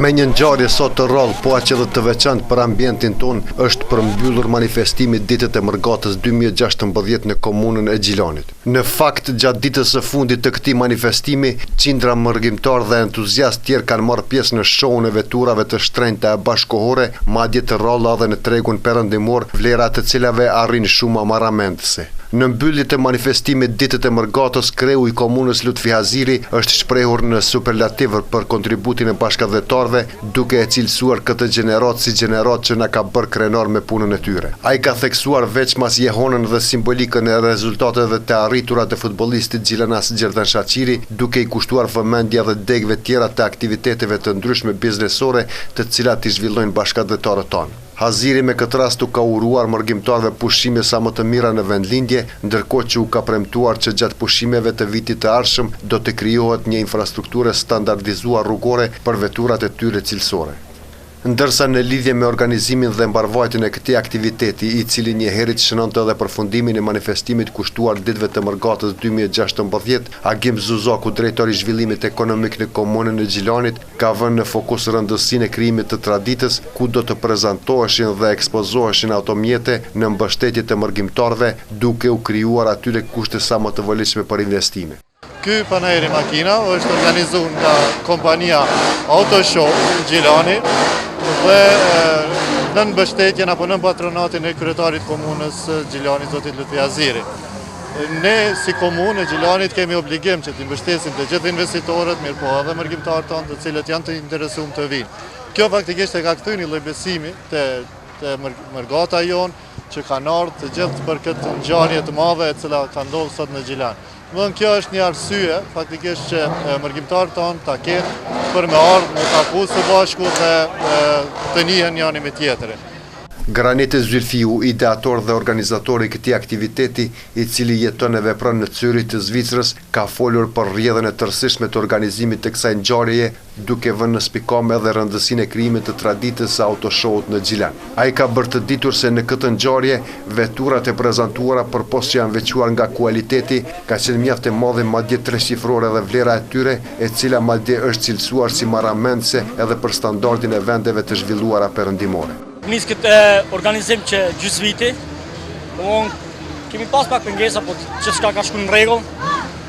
Me një ngjarje sot të rrallë, po aq edhe të veçantë për ambientin ton, është përmbyllur manifestimi Ditët e Mërgatës 2016 në komunën e Gjilanit. Në fakt, gjatë ditës së fundit të këtij manifestimi, qindra mërgjimtar dhe entuziast tjerë kanë marrë pjesë në shohun e veturave të shtrenjta e bashkohore, madje të rralla edhe në tregun perëndimor, vlera të cilave arrin shumë amaramendëse. Në mbyllje të manifestimit Ditët e Mërgatës, kreu i komunës Lutfi Haziri është shprehur në superlativ për kontributin e bashkëdhetarëve, duke e cilësuar këtë gjenerat si gjenerat që na ka bërë krenar me punën e tyre. Ai ka theksuar veç mas jehonën dhe simbolikën e rezultateve të arritura të futbollistit gjilanas Gjerdan Shaqiri, duke i kushtuar vëmendje dhe degëve tjera të aktiviteteve të ndryshme biznesore të cilat i zhvillojnë bashkëdhetarët tanë. Haziri me këtë rast u ka uruar mërgjimtarëve pushime sa më të mira në vendlindje, ndërkohë që u ka premtuar që gjatë pushimeve të vitit të ardhshëm do të krijohet një infrastrukturë standardizuar rrugore për veturat e tyre cilësore. Ndërsa në lidhje me organizimin dhe mbarvajtjen e këtij aktiviteti, i cili njëherët shënonte edhe përfundimin e manifestimit kushtuar Ditëve të Mërgatës 2016, Agim Zuzaku, drejtori i zhvillimit ekonomik në komunën e Gjilanit, ka vënë në fokus rëndësinë e krijimit të traditës, ku do të prezantoheshin dhe ekspozoheshin automjete në mbështetje të mërgjimtarëve, duke u krijuar atyre kushte sa më të volitshme për investime. Ky panajri makina është organizuar nga kompania Autoshow Gjilani dhe në mbështetjen apo në patronatin e kryetarit komunës Gjilani, zotit Lutfi Haziri. Ne si komunë e Gjilanit kemi obligim që të mbështesim të gjithë investitorët, mirë po edhe mërgjimtarët tanë të cilët janë të interesuar të vinë. Kjo faktikisht e ka kthyr një lloj besimi te Mërgata jonë që kanë ardhur të gjithë për këtë ngjarje të madhe e cila ka ndodhur sot në Gjilan. Kjo është një arsye faktikisht që mërgjimtarët tanë ta kenë për me ardhur në taku së bashku dhe të njihen njëri me tjetrin. Granete Zylfiu, ideator dhe organizator i këtij aktiviteti, i cili jeton e vepron në Zürich të Zvicrës, ka folur për rrjedhën e tërësishme të organizimit të kësaj ngjarjeje, duke vënë në spikam edhe rëndësinë e krijimit të traditës së autoshowut në Gjilan. Ai ka bërë të ditur se në këtë ngjarje veturat e prezantuara përpos që janë veçuar nga kualiteti, ka qenë mjaft e madhe, madje treshifrore dhe vlera e tyre, e cila madje është cilësuar si marramendse edhe për standardin e vendeve të zhvilluara perëndimore. Nis këtë organizim që gjysmë viti, kemi pas pak pengesa, po që s'ka ka shku në rregull,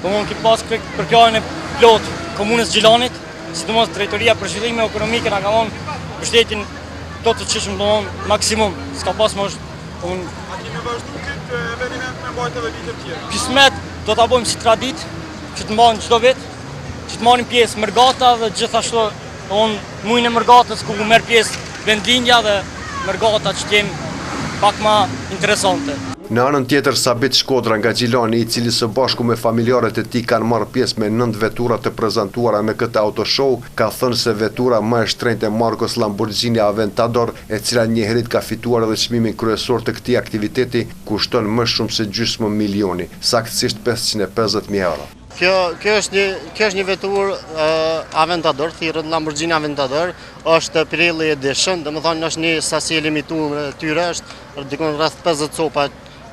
kemi pas përpjarjen e plot komunës Gjilanit, sidomos drejtoria për zhvillim ekonomik na ka dhënë mbështetjen plot të çështëm maksimum, s'ka pas më është. A kemi vazhdu këtë eveniment me mbajtje edhe vite të tjera? Kismet do ta bëjmë si traditë, që të mbajmë çdo vit, që të marrim pjesë Mërgata dhe gjithashtu muajin e Mërgatës ku merr pjesë vendlindja dhe Mërgata që t'jem pak ma interesante. Në anën tjetër, Sabit Shkodra nga Gjilani, i cili së bashku me familjarët e tij kanë marrë pjesë me 9 vetura të prezantuara në këtë autoshow, ka thënë se vetura më e shtrenjtë e markës Lamborghini Aventador, e cila njëherët ka fituar edhe çmimin kryesor të këtij aktiviteti, kushton më shumë se gjysmë milioni, saktësisht 550.000 euro. Kjo është një vetur Aventador, thirrët Lamborghini Aventador, është Pirelli Edition, domethënë është një sasi e limituar e tyre, është dikon rreth 50 copa,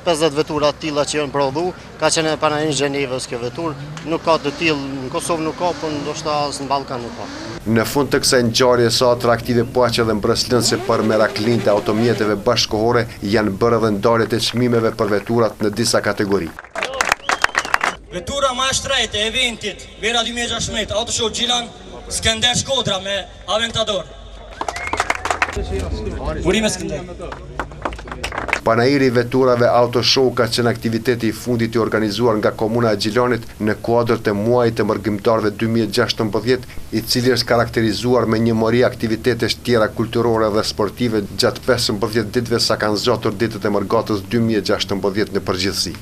50 vetura të tilla që janë prodhu, ka qenë para në Gjenevës kjo vetur, nuk ka të tillë në Kosovë nuk ka, por ndoshta as në Ballkan nuk ka. Në fund të kësaj ngjarje sa atraktive po aq edhe mbreslënse për meraklin të automjeteve bashkohore, janë bërë edhe ndarjet e çmimeve për veturat në disa kategori. Vetura më e shtrenjtë e eventit Vera 2016 Autoshow Gjilan, Skënder Shkodra me Aventador. Burime Skënder. Panajiri i veturave Autoshow ka qenë aktiviteti i fundit i organizuar nga komuna e Gjilanit në kuadër të muajit të mërgjimtarëve 2016, i cili është karakterizuar me një mori aktivitetesh tjera kulturore dhe sportive gjatë 15 ditëve sa kanë zgjatur Ditët e Mërgatës 2016 në përgjithësi.